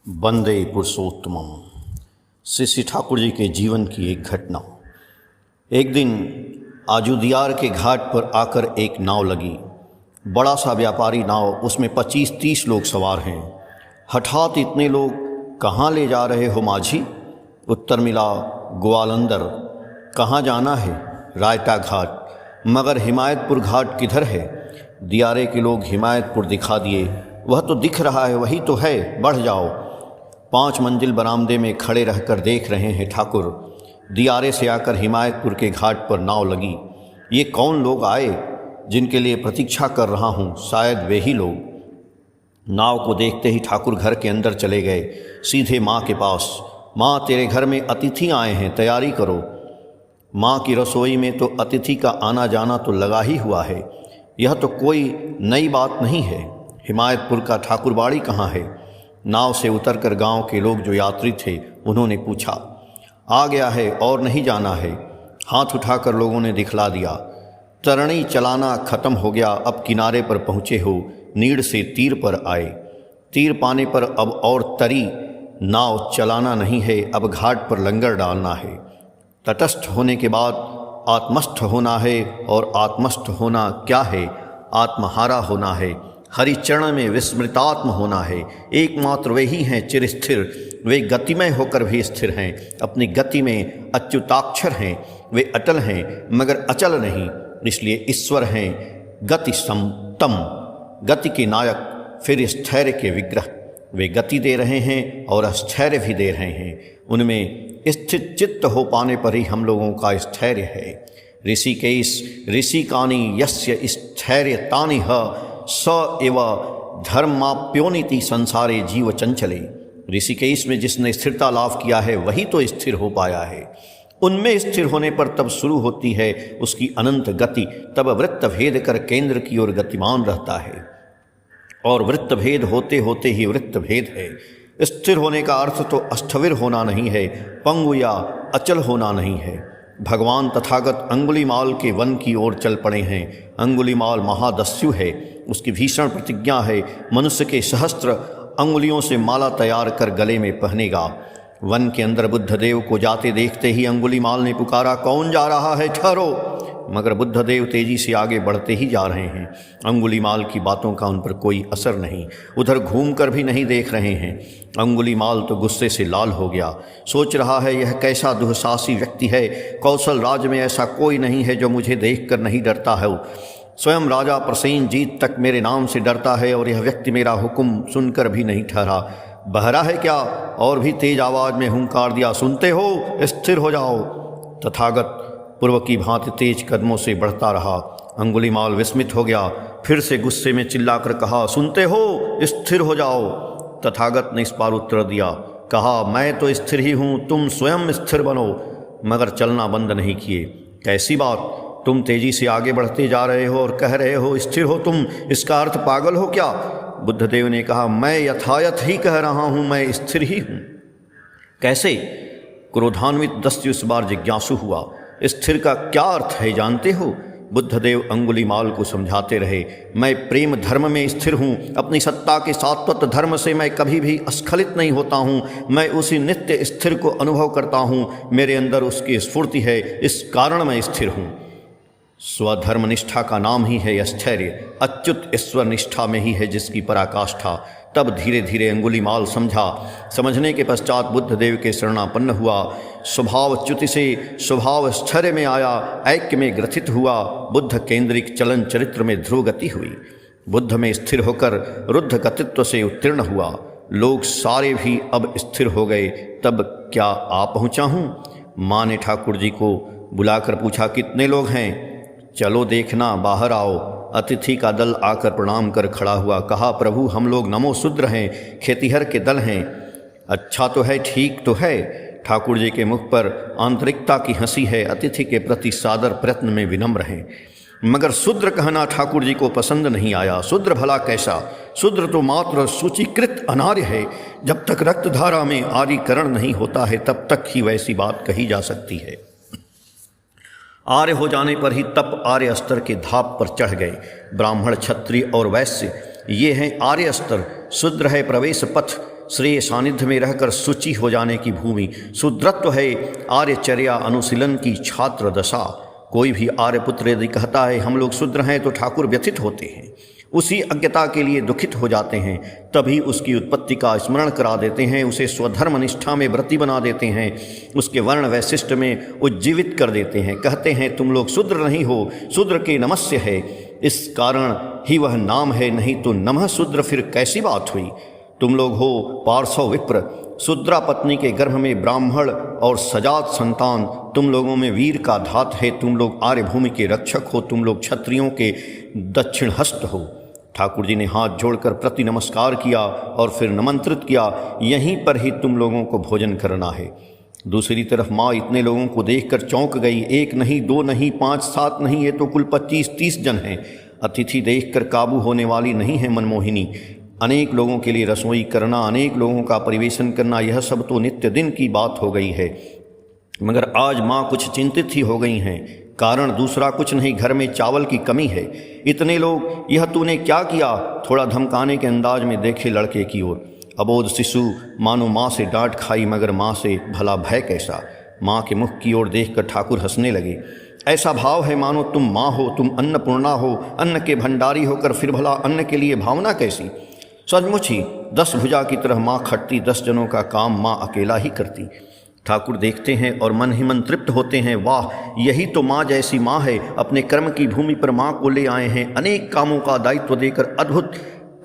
वंदे पुरुषोत्तमम। श्री श्री ठाकुर जी के जीवन की एक घटना। एक दिन आजुदियार के घाट पर आकर एक नाव लगी, बड़ा सा व्यापारी नाव, उसमें 25-30 लोग सवार हैं। हठात इतने लोग कहाँ ले जा रहे हो माझी? उत्तर मिला, ग्वालंदर। कहाँ जाना है? रायता घाट। मगर हिमायतपुर घाट किधर है? दियारे के लोग हिमायतपुर दिखा दिए। वह तो दिख रहा है, वही तो है, बढ़ जाओ। 5 मंजिल बरामदे में खड़े रहकर देख रहे हैं ठाकुर। दियारे से आकर हिमायतपुर के घाट पर नाव लगी। ये कौन लोग आए जिनके लिए प्रतीक्षा कर रहा हूँ? शायद वे ही लोग। नाव को देखते ही ठाकुर घर के अंदर चले गए, सीधे माँ के पास। माँ, तेरे घर में अतिथि आए हैं, तैयारी करो। माँ की रसोई में तो अतिथि का आना जाना तो लगा ही हुआ है। यह तो कोई नई बात नहीं है। हिमायतपुर का ठाकुरबाड़ी कहाँ है? नाव से उतरकर गांव के लोग जो यात्री थे उन्होंने पूछा। आ गया है और नहीं जाना है। हाथ उठाकर लोगों ने दिखला दिया। तरणी चलाना खत्म हो गया, अब किनारे पर पहुँचे हो। नीड़ से तीर पर आए। तीर पाने पर अब और तरी नाव चलाना नहीं है, अब घाट पर लंगर डालना है। तटस्थ होने के बाद आत्मस्थ होना है, और आत्मस्थ होना क्या है? आत्महारा होना है। हरिचरण में विस्मृतात्म होना है। एकमात्र वे ही हैं चिरस्थिर। वे गतिमय होकर भी स्थिर हैं, अपनी गति में अच्युताक्षर हैं। वे अटल हैं मगर अचल नहीं, इसलिए ईश्वर हैं गति समतम, गति के नायक, फिर स्थैर्य के विग्रह। वे गति दे रहे हैं और स्थैर्य भी दे रहे हैं। उनमें स्थित चित्त हो पाने पर ही हम लोगों का स्थैर्य है। ऋषिकेश ऋषिकानि यस्य स्थैर्यतानि स एव धर्माप्योनिति संसारे जीव चंचले। ऋषिकेश में जिसने स्थिरता लाभ किया है वही तो स्थिर हो पाया है। उनमें स्थिर होने पर तब शुरू होती है उसकी अनंत गति। तब वृत्त भेद कर केंद्र की ओर गतिमान रहता है, और वृत्त भेद होते होते ही वृत्त भेद है। स्थिर होने का अर्थ तो अस्थविर होना नहीं है, पंगु या अचल होना नहीं है। भगवान तथागत अंगुलीमाल के वन की ओर चल पड़े हैं। अंगुलीमाल महादस्यु है, उसकी भीषण प्रतिज्ञा है मनुष्य के सहस्त्र अंगुलियों से माला तैयार कर गले में पहनेगा। वन के अंदर बुद्धदेव को जाते देखते ही अंगुलीमाल ने पुकारा, कौन जा रहा है? ठहरो। मगर बुद्धदेव तेजी से आगे बढ़ते ही जा रहे हैं। अंगुलीमाल की बातों का उन पर कोई असर नहीं, उधर घूमकर भी नहीं देख रहे हैं। अंगुलीमाल तो गुस्से से लाल हो गया। सोच रहा है, यह कैसा दुस्साहसी व्यक्ति है। कौशल राज्य में ऐसा कोई नहीं है जो मुझे देखकर नहीं डरता है। स्वयं राजा प्रसेनजीत तक मेरे नाम से डरता है, और यह व्यक्ति मेरा हुक्म सुनकर भी नहीं ठहरा। बहरा है क्या? और भी तेज आवाज में हुंकार दिया, सुनते हो? स्थिर हो जाओ। तथागत पूर्व की भांति तेज कदमों से बढ़ता रहा। अंगुलीमाल विस्मित हो गया, फिर से गुस्से में चिल्लाकर कहा, सुनते हो? स्थिर हो जाओ। तथागत ने इस बार उत्तर दिया, कहा, मैं तो स्थिर ही हूँ, तुम स्वयं स्थिर बनो। मगर चलना बंद नहीं किए। कैसी बात? तुम तेजी से आगे बढ़ते जा रहे हो और कह रहे हो स्थिर हो तुम, इसका अर्थ पागल हो क्या? बुद्धदेव ने कहा, मैं यथायथ ही कह रहा हूँ, मैं स्थिर ही हूँ। कैसे? क्रोधान्वित दस्यु इस बार जिज्ञासु हुआ। स्थिर का क्या अर्थ है जानते हो? बुद्धदेव अंगुलीमाल को समझाते रहे, मैं प्रेम धर्म में स्थिर हूँ। अपनी सत्ता के सात्वत धर्म से मैं कभी भी स्खलित नहीं होता हूँ। मैं उसी नित्य स्थिर को अनुभव करता हूँ। मेरे अंदर उसकी स्फूर्ति है, इस कारण मैं स्थिर हूँ। स्वधर्म निष्ठा का नाम ही है स्थैर्य। अच्युत ईश्वर निष्ठा में ही है जिसकी पराकाष्ठा। तब धीरे धीरे अंगुलीमाल समझा। समझने के पश्चात बुद्धदेव के शरणापन्न हुआ। स्वभाव च्युति से स्वभाव स्थैर्य में आया, ऐक्य में ग्रथित हुआ। बुद्ध केंद्रिक चलन चरित्र में ध्रुव गति हुई। बुद्ध में स्थिर होकर रुद्ध गतित्व से उत्तीर्ण हुआ। लोग सारे भी अब स्थिर हो गए। तब क्या आ पहुँचा हूँ? माँ ने ठाकुर जी को बुलाकर पूछा, कितने लोग हैं? चलो देखना, बाहर आओ। अतिथि का दल आकर प्रणाम कर खड़ा हुआ। कहा, प्रभु हम लोग नमो शूद्र हैं, खेतिहर के दल हैं। अच्छा तो है, ठीक तो है। ठाकुर जी के मुख पर आंतरिकता की हंसी है। अतिथि के प्रति सादर प्रयत्न में विनम्र हैं। मगर शूद्र कहना ठाकुर जी को पसंद नहीं आया। शूद्र भला कैसा? शूद्र तो मात्र सूचीकृत अनार्य है। जब तक रक्तधारा में आर्यकरण नहीं होता है तब तक ही वैसी बात कही जा सकती है। आर्य हो जाने पर ही तप आर्य स्तर के धाप पर चढ़ गए। ब्राह्मण, क्षत्रिय और वैश्य ये हैं आर्य स्तर। शूद्र है प्रवेश पथ, श्रेय सानिध्य में रहकर शुचि हो जाने की भूमि। शूद्रत्व है आर्यचर्या अनुशीलन की छात्र दशा। कोई भी आर्यपुत्र यदि कहता है हम लोग शूद्र हैं तो ठाकुर व्यथित होते हैं, उसी अज्ञता के लिए दुखित हो जाते हैं। तभी उसकी उत्पत्ति का स्मरण करा देते हैं, उसे स्वधर्म निष्ठा में व्रती बना देते हैं, उसके वर्ण वैशिष्ट में उज्जीवित कर देते हैं। कहते हैं तुम लोग शूद्र नहीं हो, शूद्र के नमस्य है, इस कारण ही वह नाम है, नहीं तो नमः शूद्र फिर कैसी बात हुई। तुम लोग हो पार्श्व विप्र, शूद्रा पत्नी के गर्भ में ब्राह्मण और सजात संतान। तुम लोगों में वीर का धात है, तुम लोग आर्य भूमि के रक्षक हो, तुम लोग क्षत्रियों के दक्षिण हस्त हो। ठाकुर जी ने हाथ जोड़कर प्रति नमस्कार किया और फिर निमंत्रित किया, यहीं पर ही तुम लोगों को भोजन करना है। दूसरी तरफ माँ इतने लोगों को देखकर चौंक गई। एक नहीं, दो नहीं, 5, 7 नहीं, ये तो कुल 25-30 जन हैं। अतिथि देखकर काबू होने वाली नहीं है मनमोहिनी। अनेक लोगों के लिए रसोई करना, अनेक लोगों का परिवेशन करना, यह सब तो नित्य दिन की बात हो गई है। मगर आज माँ कुछ चिंतित ही हो गई हैं। कारण दूसरा कुछ नहीं, घर में चावल की कमी है। इतने लोग, यह तूने क्या किया? थोड़ा धमकाने के अंदाज में देखे लड़के की ओर। अबोध शिशु मानो माँ से डांट खाई, मगर माँ से भला भय कैसा। माँ के मुख की ओर देखकर ठाकुर हंसने लगे। ऐसा भाव है मानो तुम माँ हो, तुम अन्नपूर्णा हो, अन्न के भंडारी होकर फिर भला अन्न के लिए भावना कैसी। सचमुच ही 10 भुजा की तरह माँ खटती, 10 जनों का काम माँ अकेला ही करती। ठाकुर देखते हैं और मन ही मन तृप्त होते हैं। वाह, यही तो माँ जैसी माँ है। अपने कर्म की भूमि पर माँ को ले आए हैं, अनेक कामों का दायित्व देकर अद्भुत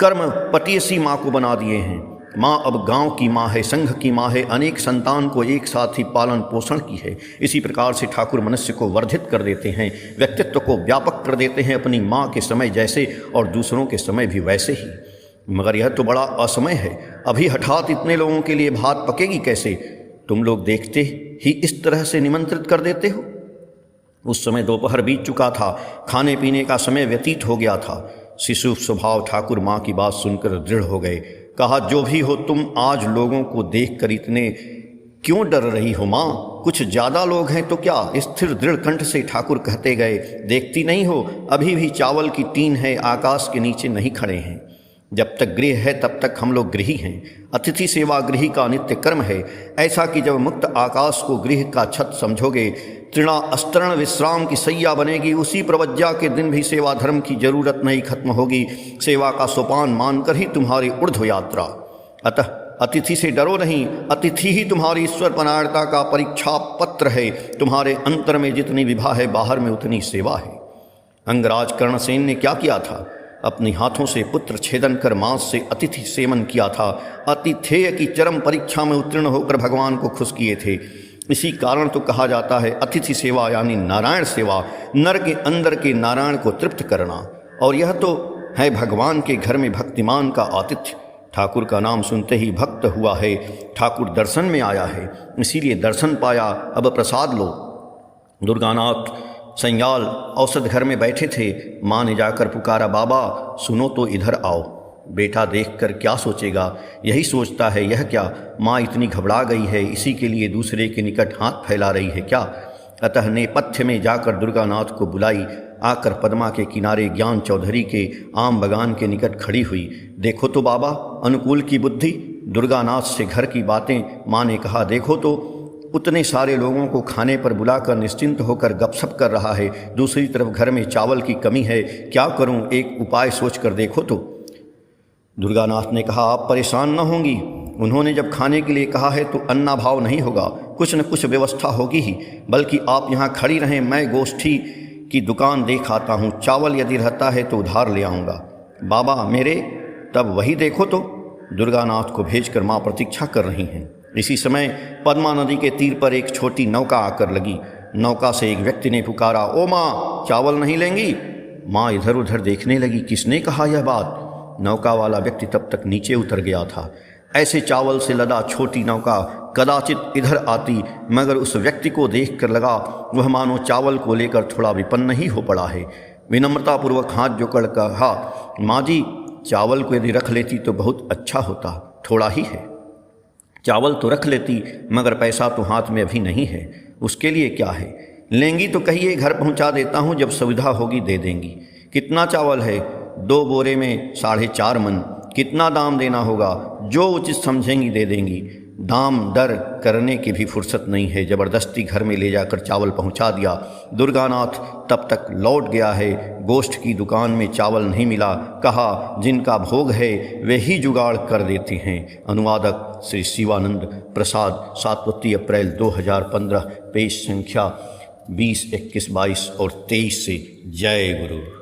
कर्म पटीसी माँ को बना दिए हैं। माँ अब गांव की माँ है, संघ की माँ है, अनेक संतान को एक साथ ही पालन पोषण की है। इसी प्रकार से ठाकुर मनुष्य को वर्धित कर देते हैं, व्यक्तित्व को व्यापक कर देते हैं, अपनी माँ के समय जैसे और दूसरों के समय भी वैसे ही। मगर यह तो बड़ा असमय है। अभी हठात इतने लोगों के लिए भात पकेगी कैसे? तुम लोग देखते ही इस तरह से निमंत्रित कर देते हो। उस समय दोपहर बीत चुका था, खाने पीने का समय व्यतीत हो गया था। शिशु स्वभाव ठाकुर माँ की बात सुनकर दृढ़ हो गए। कहा, जो भी हो तुम आज लोगों को देखकर इतने क्यों डर रही हो माँ? कुछ ज़्यादा लोग हैं तो क्या? स्थिर दृढ़ कंठ से ठाकुर कहते गए, देखती नहीं हो अभी भी चावल की टीन है, आकाश के नीचे नहीं खड़े हैं। जब तक गृह है तब तक हम लोग गृही हैं। अतिथि सेवा गृही का नित्य कर्म है। ऐसा कि जब मुक्त आकाश को गृह का छत समझोगे, तृणा अस्तरण विश्राम की सैया बनेगी, उसी प्रवज्ञा के दिन भी सेवा धर्म की जरूरत नहीं खत्म होगी। सेवा का सोपान मानकर ही तुम्हारी ऊर्ध्व यात्रा। अतः अतिथि से डरो नहीं, अतिथि ही तुम्हारी ईश्वर परायणता का परीक्षा पत्र है। तुम्हारे अंतर में जितनी विभा है, बाहर में उतनी सेवा है। अंगराज कर्णसेन ने क्या किया था? अपने हाथों से पुत्र छेदन कर मांस से अतिथि सेवन किया था। अतिथेय की चरम परीक्षा में उत्तीर्ण होकर भगवान को खुश किए थे। इसी कारण तो कहा जाता है अतिथि सेवा यानी नारायण सेवा, नर के अंदर के नारायण को तृप्त करना। और यह तो है भगवान के घर में भक्तिमान का आतिथ्य। ठाकुर का नाम सुनते ही भक्त हुआ है, ठाकुर दर्शन में आया है, इसीलिए दर्शन पाया, अब प्रसाद लो। दुर्गानाथ संयाल औसत घर में बैठे थे। माँ ने जाकर पुकारा, बाबा सुनो तो इधर आओ। बेटा देखकर क्या सोचेगा, यही सोचता है यह क्या माँ इतनी घबरा गई है, इसी के लिए दूसरे के निकट हाथ फैला रही है क्या। अतः नेपथ्य में जाकर दुर्गानाथ को बुलाई। आकर पद्मा के किनारे ज्ञान चौधरी के आम बगान के निकट खड़ी हुई। देखो तो बाबा अनुकूल की बुद्धि। दुर्गानाथ से घर की बातें माँ ने कहा, देखो तो उतने सारे लोगों को खाने पर बुलाकर निश्चिंत होकर गपशप कर रहा है, दूसरी तरफ घर में चावल की कमी है, क्या करूं, एक उपाय सोच कर देखो तो। दुर्गानाथ ने कहा, आप परेशान न होंगी। उन्होंने जब खाने के लिए कहा है तो अन्नाभाव नहीं होगा, कुछ न कुछ व्यवस्था होगी ही। बल्कि आप यहाँ खड़ी रहें, मैं गोष्ठी की दुकान देख आता हूँ, चावल यदि रहता है तो उधार ले आऊँगा। बाबा मेरे, तब वही देखो तो। दुर्गानाथ को भेजकर माँ प्रतीक्षा कर रही हैं। इसी समय पद्मा नदी के तीर पर एक छोटी नौका आकर लगी। नौका से एक व्यक्ति ने पुकारा, ओ माँ चावल नहीं लेंगी? माँ इधर उधर देखने लगी, किसने कहा यह बात? नौका वाला व्यक्ति तब तक नीचे उतर गया था। ऐसे चावल से लदा छोटी नौका कदाचित इधर आती, मगर उस व्यक्ति को देखकर लगा वह मानो चावल को लेकर थोड़ा विपन्न ही हो पड़ा है। विनम्रतापूर्वक हाथ जोड़कर कहा, माँ जी चावल को यदि रख लेती तो बहुत अच्छा होता, थोड़ा ही है। चावल तो रख लेती, मगर पैसा तो हाथ में अभी नहीं है। उसके लिए क्या है, लेंगी तो कहिए घर पहुंचा देता हूं, जब सुविधा होगी दे देंगी। कितना चावल है? 2 बोरे में 4.5 मन। कितना दाम देना होगा? जो उचित समझेंगी दे देंगी। दाम दर करने की भी फुर्सत नहीं है, ज़बरदस्ती घर में ले जाकर चावल पहुंचा दिया। दुर्गानाथ तब तक लौट गया है। गोश्त की दुकान में चावल नहीं मिला। कहा जिनका भोग है वे ही जुगाड़ कर देते हैं। अनुवादक श्री शिवानंद प्रसाद, 7 अप्रैल 2015, पेज संख्या 20, 21, 22 और 23 से। जय गुरु।